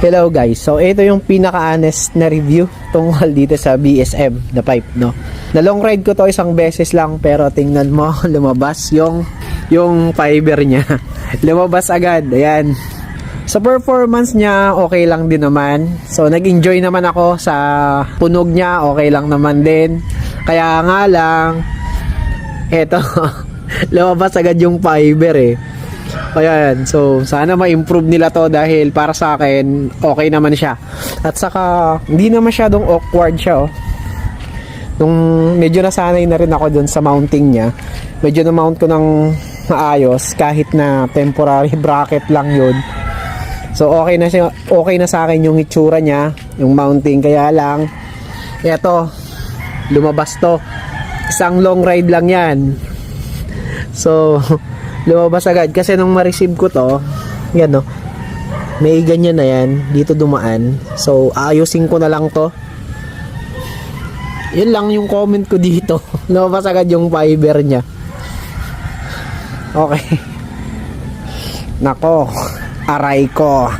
Hello guys, so ito yung pinaka-honest na review tungkol dito sa BSM na pipe, no? Na long ride ko to isang beses lang, pero tingnan mo, lumabas yung fiber niya. Lumabas agad, ayan. Sa performance niya, okay lang din naman. So nag-enjoy naman ako sa punog niya, okay lang naman din. Kaya nga lang, eto, lumabas agad yung fiber eh. Ayan, so sana ma-improve nila to dahil para sa akin okay naman siya. At saka hindi na masyadong awkward siya, oh. Nung medyo nasanay na rin ako dun sa mounting niya, medyo na-mount ko ng maayos kahit na temporary bracket lang yun. So okay na siya, okay na sa akin yung itsura niya, yung mounting. Kaya lang eto, lumabas to. Isang long ride lang yan. So lumabas agad kasi nung ma-receive ko to, yan no, may ganyan na yan dito dumaan. So ayusin ko na lang to. Yun lang yung comment ko dito. Lumabas agad yung fiber nya. Okay. Nako, aray ko.